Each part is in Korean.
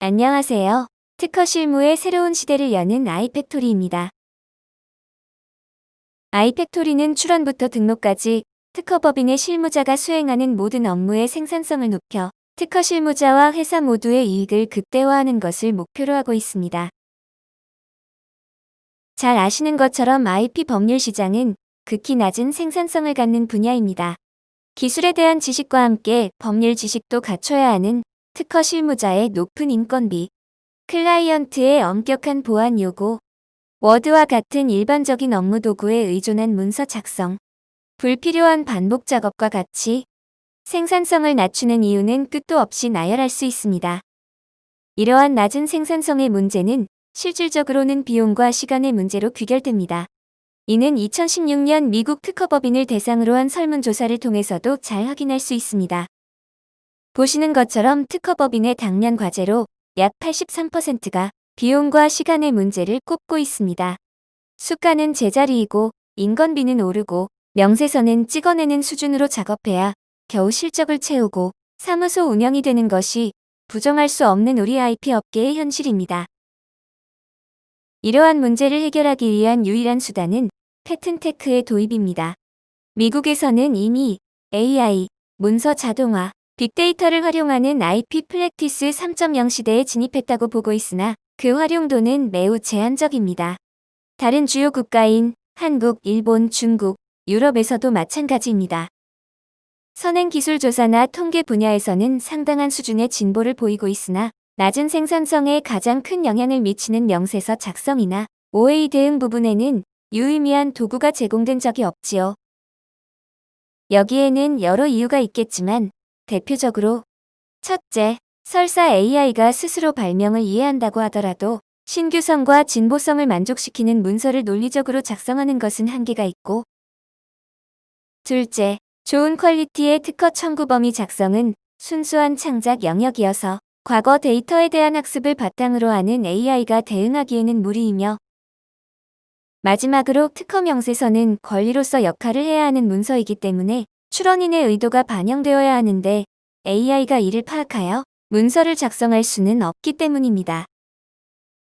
안녕하세요. 특허 실무의 새로운 시대를 여는 아이팩토리입니다. 아이팩토리는 출원부터 등록까지 특허법인의 실무자가 수행하는 모든 업무의 생산성을 높여 특허 실무자와 회사 모두의 이익을 극대화하는 것을 목표로 하고 있습니다. 잘 아시는 것처럼 IP 법률 시장은 극히 낮은 생산성을 갖는 분야입니다. 기술에 대한 지식과 함께 법률 지식도 갖춰야 하는 특허 실무자의 높은 인건비, 클라이언트의 엄격한 보안 요구, 워드와 같은 일반적인 업무 도구에 의존한 문서 작성, 불필요한 반복 작업과 같이 생산성을 낮추는 이유는 끝도 없이 나열할 수 있습니다. 이러한 낮은 생산성의 문제는 실질적으로는 비용과 시간의 문제로 귀결됩니다. 이는 2016년 미국 특허법인을 대상으로 한 설문조사를 통해서도 잘 확인할 수 있습니다. 보시는 것처럼 특허법인의 당면 과제로 약 83%가 비용과 시간의 문제를 꼽고 있습니다. 수가는 제자리이고 인건비는 오르고 명세서는 찍어내는 수준으로 작업해야 겨우 실적을 채우고 사무소 운영이 되는 것이 부정할 수 없는 우리 IP 업계의 현실입니다. 이러한 문제를 해결하기 위한 유일한 수단은 패튼테크의 도입입니다. 미국에서는 이미 AI, 문서 자동화, 빅데이터를 활용하는 IP 프랙티스 3.0 시대에 진입했다고 보고 있으나 그 활용도는 매우 제한적입니다. 다른 주요 국가인 한국, 일본, 중국, 유럽에서도 마찬가지입니다. 선행기술조사나 통계 분야에서는 상당한 수준의 진보를 보이고 있으나 낮은 생산성에 가장 큰 영향을 미치는 명세서 작성이나 OA 대응 부분에는 유의미한 도구가 제공된 적이 없지요. 여기에는 여러 이유가 있겠지만 대표적으로 첫째, 설사 AI가 스스로 발명을 이해한다고 하더라도 신규성과 진보성을 만족시키는 문서를 논리적으로 작성하는 것은 한계가 있고, 둘째, 좋은 퀄리티의 특허 청구 범위 작성은 순수한 창작 영역이어서 과거 데이터에 대한 학습을 바탕으로 하는 AI가 대응하기에는 무리이며, 마지막으로 특허 명세서는 권리로서 역할을 해야 하는 문서이기 때문에 출원인의 의도가 반영되어야 하는데 AI가 이를 파악하여 문서를 작성할 수는 없기 때문입니다.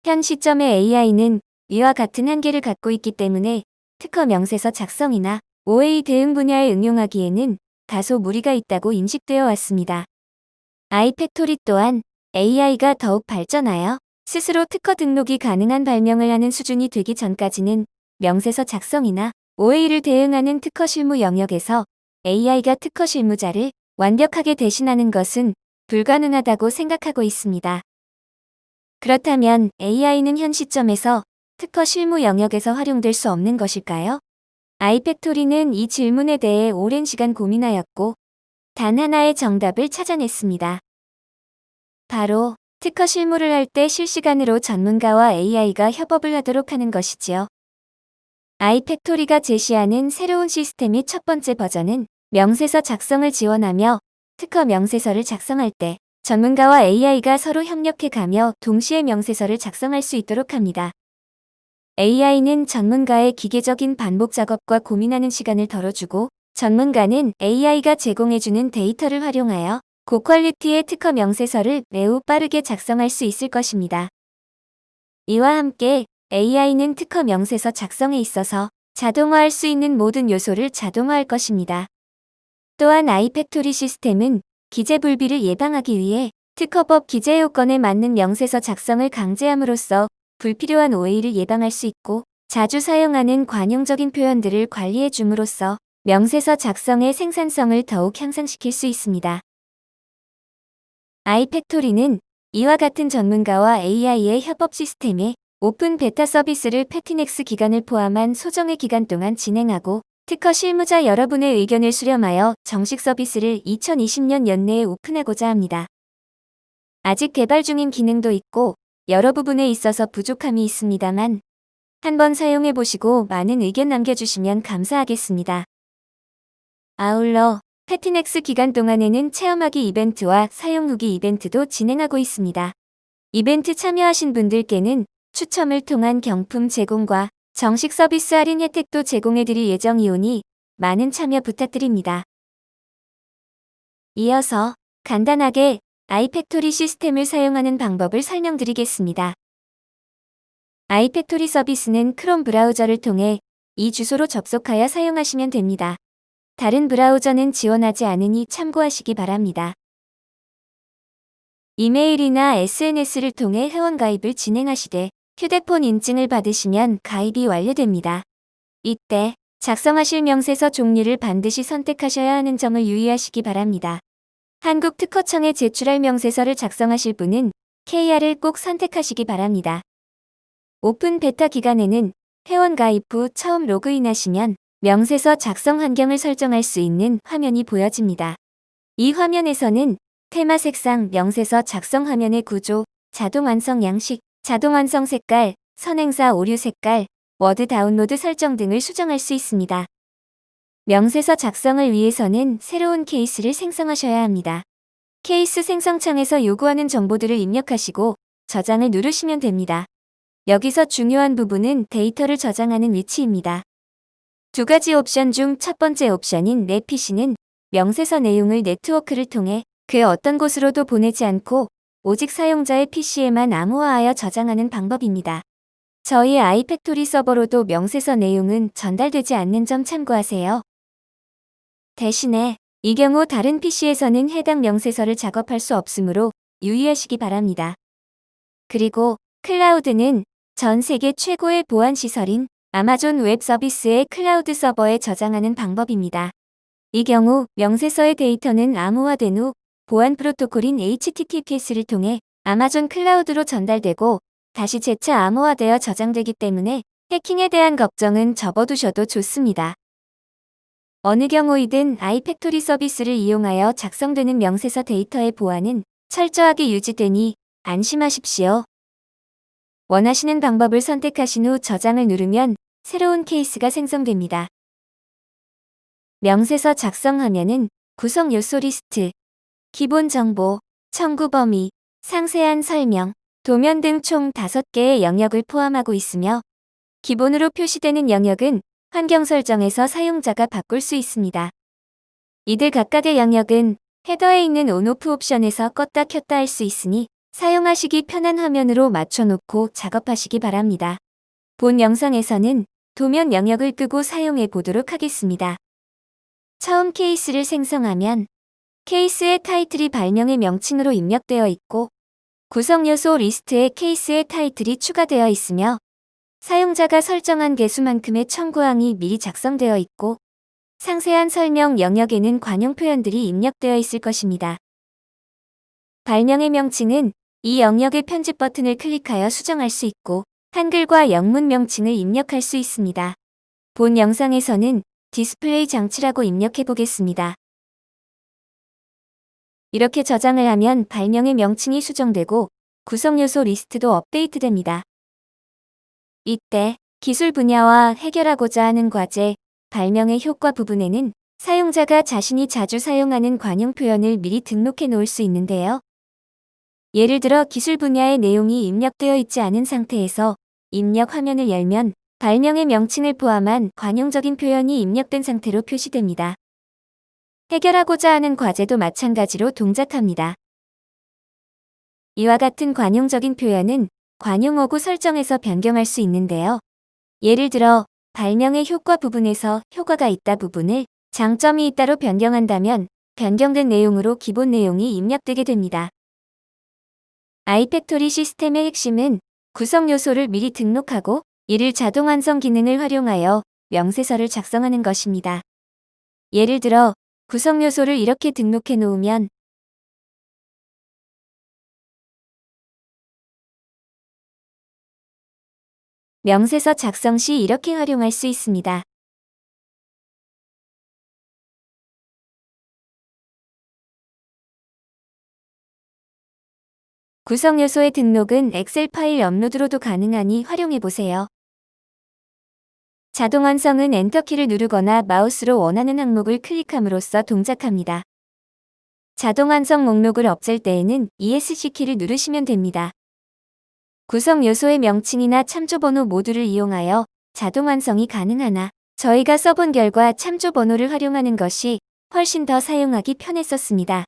현 시점의 AI는 이와 같은 한계를 갖고 있기 때문에 특허 명세서 작성이나 OA 대응 분야에 응용하기에는 다소 무리가 있다고 인식되어 왔습니다. 아이팩토리 또한 AI가 더욱 발전하여 스스로 특허 등록이 가능한 발명을 하는 수준이 되기 전까지는 명세서 작성이나 OA를 대응하는 특허 실무 영역에서 AI가 특허 실무자를 완벽하게 대신하는 것은 불가능하다고 생각하고 있습니다. 그렇다면 AI는 현 시점에서 특허 실무 영역에서 활용될 수 없는 것일까요? 아이팩토리는 이 질문에 대해 오랜 시간 고민하였고 단 하나의 정답을 찾아냈습니다. 바로 특허 실무를 할 때 실시간으로 전문가와 AI가 협업을 하도록 하는 것이지요. 아이팩토리가 제시하는 새로운 시스템의 첫 번째 버전은 명세서 작성을 지원하며 특허 명세서를 작성할 때 전문가와 AI가 서로 협력해가며 동시에 명세서를 작성할 수 있도록 합니다. AI는 전문가의 기계적인 반복 작업과 고민하는 시간을 덜어주고 전문가는 AI가 제공해주는 데이터를 활용하여 고퀄리티의 특허 명세서를 매우 빠르게 작성할 수 있을 것입니다. 이와 함께 AI는 특허 명세서 작성에 있어서 자동화할 수 있는 모든 요소를 자동화할 것입니다. 또한 아이팩토리 시스템은 기재불비를 예방하기 위해 특허법 기재 요건에 맞는 명세서 작성을 강제함으로써 불필요한 오해를 예방할 수 있고 자주 사용하는 관용적인 표현들을 관리해 줌으로써 명세서 작성의 생산성을 더욱 향상시킬 수 있습니다. 아이팩토리는 이와 같은 전문가와 AI의 협업 시스템에 오픈 베타 서비스를 패티넥스 기간을 포함한 소정의 기간 동안 진행하고 특허 실무자 여러분의 의견을 수렴하여 정식 서비스를 2020년 연내에 오픈하고자 합니다. 아직 개발 중인 기능도 있고 여러 부분에 있어서 부족함이 있습니다만 한번 사용해 보시고 많은 의견 남겨주시면 감사하겠습니다. 아울러 패티넥스 기간 동안에는 체험하기 이벤트와 사용 후기 이벤트도 진행하고 있습니다. 이벤트 참여하신 분들께는 추첨을 통한 경품 제공과 정식 서비스 할인 혜택도 제공해드릴 예정이오니 많은 참여 부탁드립니다. 이어서 간단하게 아이팩토리 시스템을 사용하는 방법을 설명드리겠습니다. 아이팩토리 서비스는 크롬 브라우저를 통해 이 주소로 접속하여 사용하시면 됩니다. 다른 브라우저는 지원하지 않으니 참고하시기 바랍니다. 이메일이나 SNS를 통해 회원가입을 진행하시되 휴대폰 인증을 받으시면 가입이 완료됩니다. 이때 작성하실 명세서 종류를 반드시 선택하셔야 하는 점을 유의하시기 바랍니다. 한국특허청에 제출할 명세서를 작성하실 분은 KR을 꼭 선택하시기 바랍니다. 오픈 베타 기간에는 회원 가입 후 처음 로그인하시면 명세서 작성 환경을 설정할 수 있는 화면이 보여집니다. 이 화면에서는 테마 색상, 명세서 작성 화면의 구조, 자동 완성 양식, 자동 완성 색깔, 선행사 오류 색깔, 워드 다운로드 설정 등을 수정할 수 있습니다. 명세서 작성을 위해서는 새로운 케이스를 생성하셔야 합니다. 케이스 생성창에서 요구하는 정보들을 입력하시고 저장을 누르시면 됩니다. 여기서 중요한 부분은 데이터를 저장하는 위치입니다. 두 가지 옵션 중 첫 번째 옵션인 내 PC는 명세서 내용을 네트워크를 통해 그 어떤 곳으로도 보내지 않고 오직 사용자의 PC에만 암호화하여 저장하는 방법입니다. 저희의 아이팩토리 서버로도 명세서 내용은 전달되지 않는 점 참고하세요. 대신에 이 경우 다른 PC에서는 해당 명세서를 작업할 수 없으므로 유의하시기 바랍니다. 그리고 클라우드는 전 세계 최고의 보안 시설인 아마존 웹 서비스의 클라우드 서버에 저장하는 방법입니다. 이 경우 명세서의 데이터는 암호화된 후 보안 프로토콜인 HTTPS를 통해 아마존 클라우드로 전달되고 다시 재차 암호화되어 저장되기 때문에 해킹에 대한 걱정은 접어두셔도 좋습니다. 어느 경우이든 아이팩토리 서비스를 이용하여 작성되는 명세서 데이터의 보안은 철저하게 유지되니 안심하십시오. 원하시는 방법을 선택하신 후 저장을 누르면 새로운 케이스가 생성됩니다. 명세서 작성하면은 구성 요소 리스트, 기본 정보, 청구 범위, 상세한 설명, 도면 등 총 5개의 영역을 포함하고 있으며 기본으로 표시되는 영역은 환경 설정에서 사용자가 바꿀 수 있습니다. 이들 각각의 영역은 헤더에 있는 온오프 옵션에서 껐다 켰다 할 수 있으니 사용하시기 편한 화면으로 맞춰놓고 작업하시기 바랍니다. 본 영상에서는 도면 영역을 끄고 사용해 보도록 하겠습니다. 처음 케이스를 생성하면 케이스의 타이틀이 발명의 명칭으로 입력되어 있고 구성 요소 리스트에 케이스의 타이틀이 추가되어 있으며 사용자가 설정한 개수만큼의 청구항이 미리 작성되어 있고 상세한 설명 영역에는 관용 표현들이 입력되어 있을 것입니다. 발명의 명칭은 이 영역의 편집 버튼을 클릭하여 수정할 수 있고 한글과 영문 명칭을 입력할 수 있습니다. 본 영상에서는 디스플레이 장치라고 입력해 보겠습니다. 이렇게 저장을 하면 발명의 명칭이 수정되고 구성 요소 리스트도 업데이트됩니다. 이때 기술 분야와 해결하고자 하는 과제, 발명의 효과 부분에는 사용자가 자신이 자주 사용하는 관용 표현을 미리 등록해 놓을 수 있는데요. 예를 들어 기술 분야의 내용이 입력되어 있지 않은 상태에서 입력 화면을 열면 발명의 명칭을 포함한 관용적인 표현이 입력된 상태로 표시됩니다. 해결하고자 하는 과제도 마찬가지로 동작합니다. 이와 같은 관용적인 표현은 관용어구 설정에서 변경할 수 있는데요. 예를 들어 발명의 효과 부분에서 효과가 있다 부분을 장점이 있다로 변경한다면 변경된 내용으로 기본 내용이 입력되게 됩니다. 아이팩토리 시스템의 핵심은 구성 요소를 미리 등록하고 이를 자동 완성 기능을 활용하여 명세서를 작성하는 것입니다. 예를 들어 구성 요소를 이렇게 등록해 놓으면 명세서 작성 시 이렇게 활용할 수 있습니다. 구성 요소의 등록은 엑셀 파일 업로드로도 가능하니 활용해보세요. 자동 완성은 엔터키를 누르거나 마우스로 원하는 항목을 클릭함으로써 동작합니다. 자동 완성 목록을 없앨 때에는 ESC 키를 누르시면 됩니다. 구성 요소의 명칭이나 참조 번호 모두를 이용하여 자동 완성이 가능하나 저희가 써본 결과 참조 번호를 활용하는 것이 훨씬 더 사용하기 편했었습니다.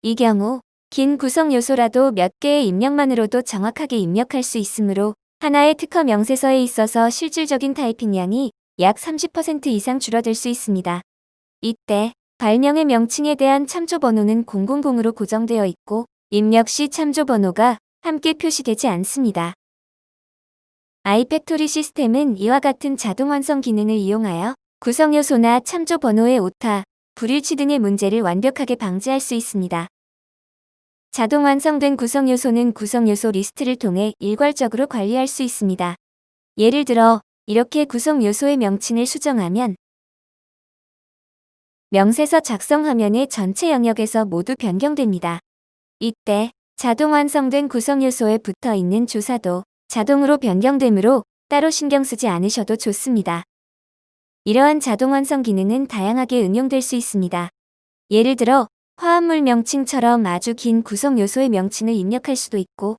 이 경우 긴 구성 요소라도 몇 개의 입력만으로도 정확하게 입력할 수 있으므로 하나의 특허 명세서에 있어서 실질적인 타이핑량이 약 30% 이상 줄어들 수 있습니다. 이때 발명의 명칭에 대한 참조번호는 000으로 고정되어 있고 입력 시 참조번호가 함께 표시되지 않습니다. 아이팩토리 시스템은 이와 같은 자동 완성 기능을 이용하여 구성 요소나 참조 번호의 오타, 불일치 등의 문제를 완벽하게 방지할 수 있습니다. 자동 완성된 구성 요소는 구성 요소 리스트를 통해 일괄적으로 관리할 수 있습니다. 예를 들어 이렇게 구성 요소의 명칭을 수정하면 명세서 작성 화면의 전체 영역에서 모두 변경됩니다. 이때 자동 완성된 구성 요소에 붙어 있는 주사도 자동으로 변경되므로 따로 신경 쓰지 않으셔도 좋습니다. 이러한 자동 완성 기능은 다양하게 응용될 수 있습니다. 예를 들어 화합물 명칭처럼 아주 긴 구성 요소의 명칭을 입력할 수도 있고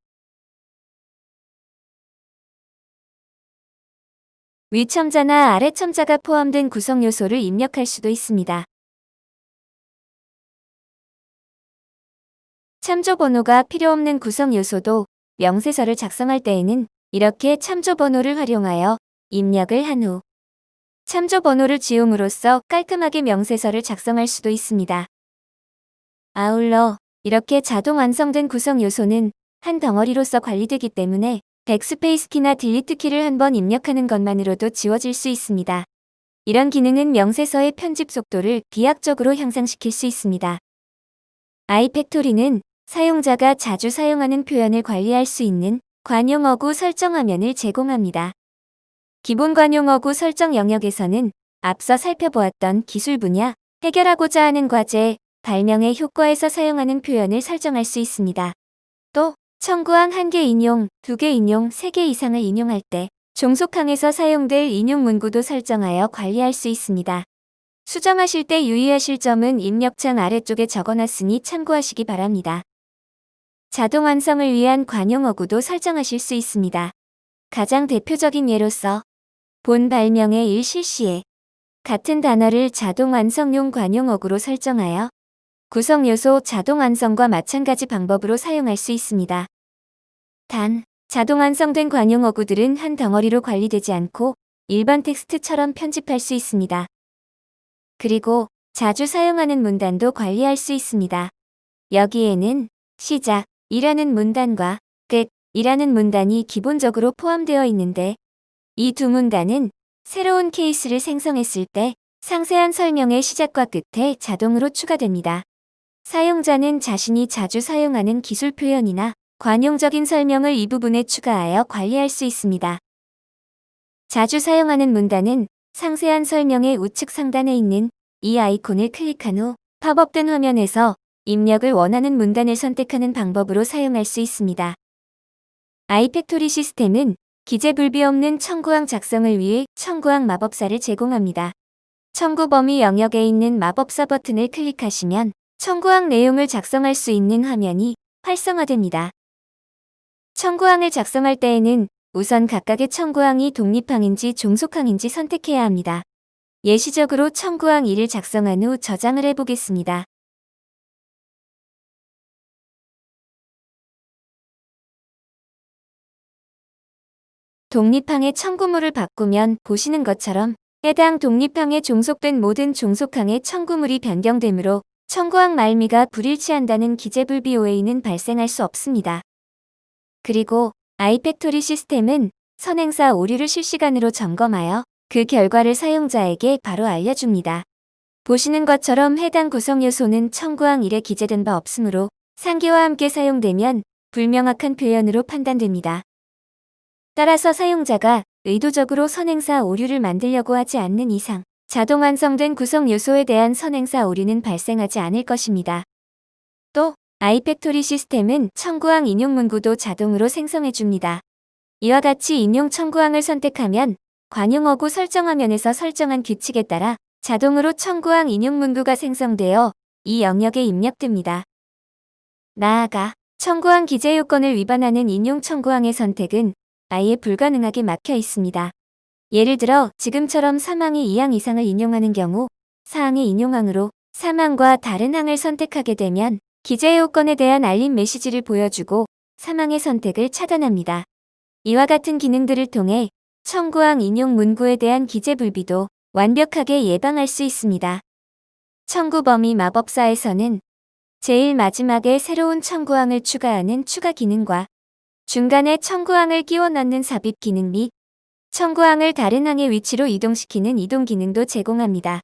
위 첨자나 아래 첨자가 포함된 구성 요소를 입력할 수도 있습니다. 참조 번호가 필요 없는 구성 요소도 명세서를 작성할 때에는 이렇게 참조 번호를 활용하여 입력을 한 후 참조 번호를 지움으로써 깔끔하게 명세서를 작성할 수도 있습니다. 아울러 이렇게 자동 완성된 구성 요소는 한 덩어리로서 관리되기 때문에 백스페이스 키나 딜리트 키를 한 번 입력하는 것만으로도 지워질 수 있습니다. 이런 기능은 명세서의 편집 속도를 비약적으로 향상시킬 수 있습니다. 아이팩토리는 사용자가 자주 사용하는 표현을 관리할 수 있는 관용어구 설정 화면을 제공합니다. 기본 관용어구 설정 영역에서는 앞서 살펴보았던 기술 분야, 해결하고자 하는 과제, 발명의 효과에서 사용하는 표현을 설정할 수 있습니다. 또 청구항 1개 인용, 2개 인용, 3개 이상을 인용할 때 종속항에서 사용될 인용 문구도 설정하여 관리할 수 있습니다. 수정하실 때 유의하실 점은 입력창 아래쪽에 적어놨으니 참고하시기 바랍니다. 자동 완성을 위한 관용어구도 설정하실 수 있습니다. 가장 대표적인 예로서 본 발명의 일 실시에 같은 단어를 자동 완성용 관용어구로 설정하여 구성 요소 자동 완성과 마찬가지 방법으로 사용할 수 있습니다. 단, 자동 완성된 관용어구들은 한 덩어리로 관리되지 않고 일반 텍스트처럼 편집할 수 있습니다. 그리고 자주 사용하는 문단도 관리할 수 있습니다. 여기에는 시작, 이라는 문단과 끝, 이라는 문단이 기본적으로 포함되어 있는데 이 두 문단은 새로운 케이스를 생성했을 때 상세한 설명의 시작과 끝에 자동으로 추가됩니다. 사용자는 자신이 자주 사용하는 기술 표현이나 관용적인 설명을 이 부분에 추가하여 관리할 수 있습니다. 자주 사용하는 문단은 상세한 설명의 우측 상단에 있는 이 아이콘을 클릭한 후 팝업된 화면에서 입력을 원하는 문단을 선택하는 방법으로 사용할 수 있습니다. 아이팩토리 시스템은 기재불비 없는 청구항 작성을 위해 청구항 마법사를 제공합니다. 청구 범위 영역에 있는 마법사 버튼을 클릭하시면 청구항 내용을 작성할 수 있는 화면이 활성화됩니다. 청구항을 작성할 때에는 우선 각각의 청구항이 독립항인지 종속항인지 선택해야 합니다. 예시적으로 청구항 2를 작성한 후 저장을 해보겠습니다. 독립항의 청구물을 바꾸면 보시는 것처럼 해당 독립항에 종속된 모든 종속항의 청구물이 변경되므로 청구항 말미가 불일치한다는 기재불비 오해는 발생할 수 없습니다. 그리고 아이팩토리 시스템은 선행사 오류를 실시간으로 점검하여 그 결과를 사용자에게 바로 알려줍니다. 보시는 것처럼 해당 구성 요소는 청구항 1에 기재된 바 없으므로 상기와 함께 사용되면 불명확한 표현으로 판단됩니다. 따라서 사용자가 의도적으로 선행사 오류를 만들려고 하지 않는 이상 자동 완성된 구성 요소에 대한 선행사 오류는 발생하지 않을 것입니다. 또 아이팩토리 시스템은 청구항 인용 문구도 자동으로 생성해줍니다. 이와 같이 인용 청구항을 선택하면 관용어구 설정 화면에서 설정한 규칙에 따라 자동으로 청구항 인용 문구가 생성되어 이 영역에 입력됩니다. 나아가 청구항 기재 요건을 위반하는 인용 청구항의 선택은 아예 불가능하게 막혀 있습니다. 예를 들어 지금처럼 3항이 2항 이상을 인용하는 경우 4항의 인용항으로 3항과 다른 항을 선택하게 되면 기재 요건에 대한 알림 메시지를 보여주고 사망의 선택을 차단합니다. 이와 같은 기능들을 통해 청구항 인용 문구에 대한 기재 불비도 완벽하게 예방할 수 있습니다. 청구 범위 마법사에서는 제일 마지막에 새로운 청구항을 추가하는 추가 기능과 중간에 청구항을 끼워 넣는 삽입 기능 및 청구항을 다른 항의 위치로 이동시키는 이동 기능도 제공합니다.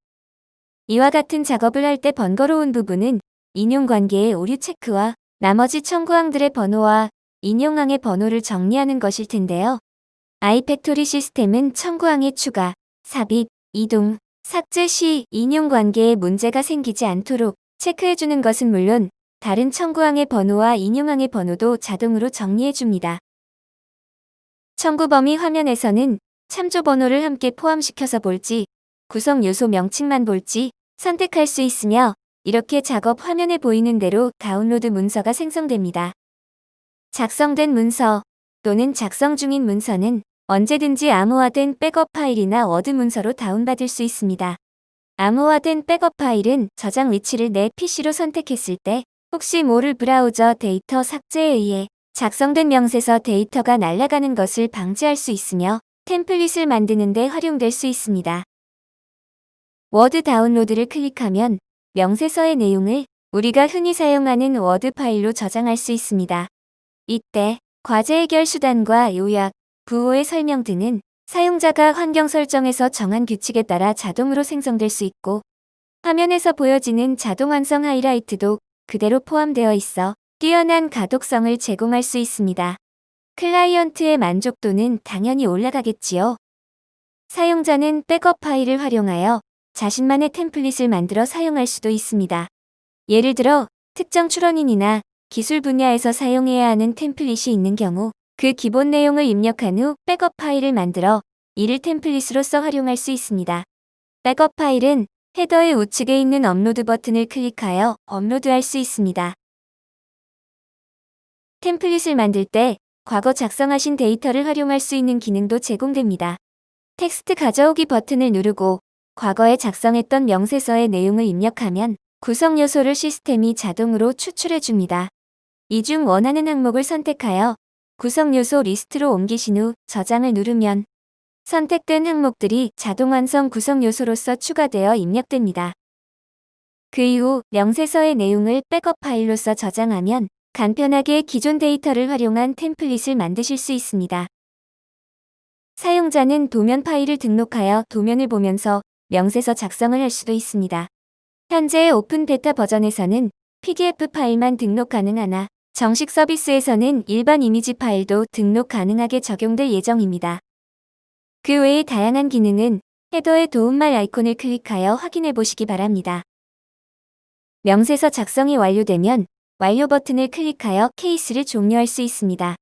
이와 같은 작업을 할 때 번거로운 부분은 인용 관계의 오류 체크와 나머지 청구항들의 번호와 인용항의 번호를 정리하는 것일 텐데요. 아이팩토리 시스템은 청구항의 추가, 삽입, 이동, 삭제 시 인용 관계에 문제가 생기지 않도록 체크해주는 것은 물론 다른 청구항의 번호와 인용항의 번호도 자동으로 정리해줍니다. 청구 범위 화면에서는 참조 번호를 함께 포함시켜서 볼지, 구성 요소 명칭만 볼지 선택할 수 있으며 이렇게 작업 화면에 보이는 대로 다운로드 문서가 생성됩니다. 작성된 문서 또는 작성 중인 문서는 언제든지 암호화된 백업 파일이나 워드 문서로 다운받을 수 있습니다. 암호화된 백업 파일은 저장 위치를 내 PC로 선택했을 때 혹시 모를 브라우저 데이터 삭제에 의해 작성된 명세서 데이터가 날아가는 것을 방지할 수 있으며 템플릿을 만드는 데 활용될 수 있습니다. 워드 다운로드를 클릭하면 명세서의 내용을 우리가 흔히 사용하는 워드 파일로 저장할 수 있습니다. 이때 과제 해결 수단과 요약, 부호의 설명 등은 사용자가 환경 설정에서 정한 규칙에 따라 자동으로 생성될 수 있고 화면에서 보여지는 자동 완성 하이라이트도 그대로 포함되어 있어 뛰어난 가독성을 제공할 수 있습니다. 클라이언트의 만족도는 당연히 올라가겠지요. 사용자는 백업 파일을 활용하여 자신만의 템플릿을 만들어 사용할 수도 있습니다. 예를 들어 특정 출원인이나 기술 분야에서 사용해야 하는 템플릿이 있는 경우 그 기본 내용을 입력한 후 백업 파일을 만들어 이를 템플릿으로서 활용할 수 있습니다. 백업 파일은 헤더의 우측에 있는 업로드 버튼을 클릭하여 업로드할 수 있습니다. 템플릿을 만들 때 과거 작성하신 데이터를 활용할 수 있는 기능도 제공됩니다. 텍스트 가져오기 버튼을 누르고 과거에 작성했던 명세서의 내용을 입력하면 구성 요소를 시스템이 자동으로 추출해줍니다. 이 중 원하는 항목을 선택하여 구성 요소 리스트로 옮기신 후 저장을 누르면 선택된 항목들이 자동 완성 구성 요소로서 추가되어 입력됩니다. 그 이후 명세서의 내용을 백업 파일로서 저장하면 간편하게 기존 데이터를 활용한 템플릿을 만드실 수 있습니다. 사용자는 도면 파일을 등록하여 도면을 보면서 명세서 작성을 할 수도 있습니다. 현재의 오픈 베타 버전에서는 PDF 파일만 등록 가능하나 정식 서비스에서는 일반 이미지 파일도 등록 가능하게 적용될 예정입니다. 그 외의 다양한 기능은 헤더의 도움말 아이콘을 클릭하여 확인해 보시기 바랍니다. 명세서 작성이 완료되면 완료 버튼을 클릭하여 케이스를 종료할 수 있습니다.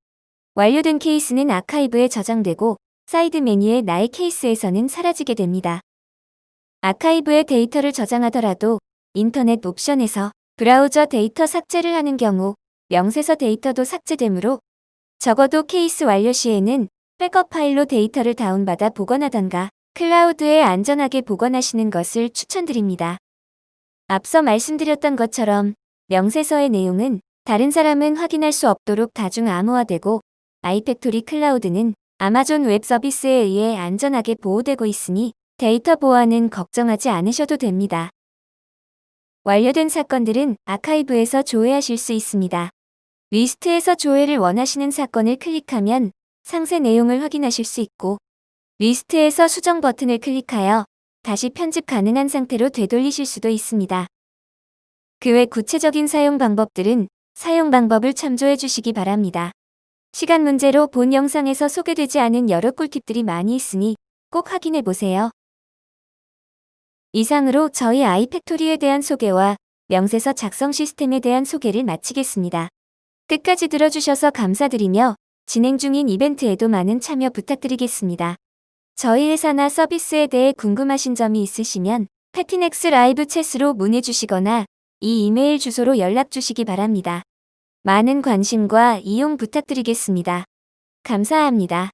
완료된 케이스는 아카이브에 저장되고 사이드 메뉴의 나의 케이스에서는 사라지게 됩니다. 아카이브에 데이터를 저장하더라도 인터넷 옵션에서 브라우저 데이터 삭제를 하는 경우 명세서 데이터도 삭제되므로 적어도 케이스 완료 시에는 백업 파일로 데이터를 다운받아 보관하던가 클라우드에 안전하게 보관하시는 것을 추천드립니다. 앞서 말씀드렸던 것처럼 명세서의 내용은 다른 사람은 확인할 수 없도록 다중 암호화되고 아이팩토리 클라우드는 아마존 웹 서비스에 의해 안전하게 보호되고 있으니 데이터 보안은 걱정하지 않으셔도 됩니다. 완료된 사건들은 아카이브에서 조회하실 수 있습니다. 리스트에서 조회를 원하시는 사건을 클릭하면 상세 내용을 확인하실 수 있고 리스트에서 수정 버튼을 클릭하여 다시 편집 가능한 상태로 되돌리실 수도 있습니다. 그 외 구체적인 사용 방법들은 사용 방법을 참조해 주시기 바랍니다. 시간 문제로 본 영상에서 소개되지 않은 여러 꿀팁들이 많이 있으니 꼭 확인해 보세요. 이상으로 저희 아이팩토리에 대한 소개와 명세서 작성 시스템에 대한 소개를 마치겠습니다. 끝까지 들어주셔서 감사드리며 진행 중인 이벤트에도 많은 참여 부탁드리겠습니다. 저희 회사나 서비스에 대해 궁금하신 점이 있으시면 패티넥스 라이브 챗으로 문의 주시거나 이 이메일 주소로 연락 주시기 바랍니다. 많은 관심과 이용 부탁드리겠습니다. 감사합니다.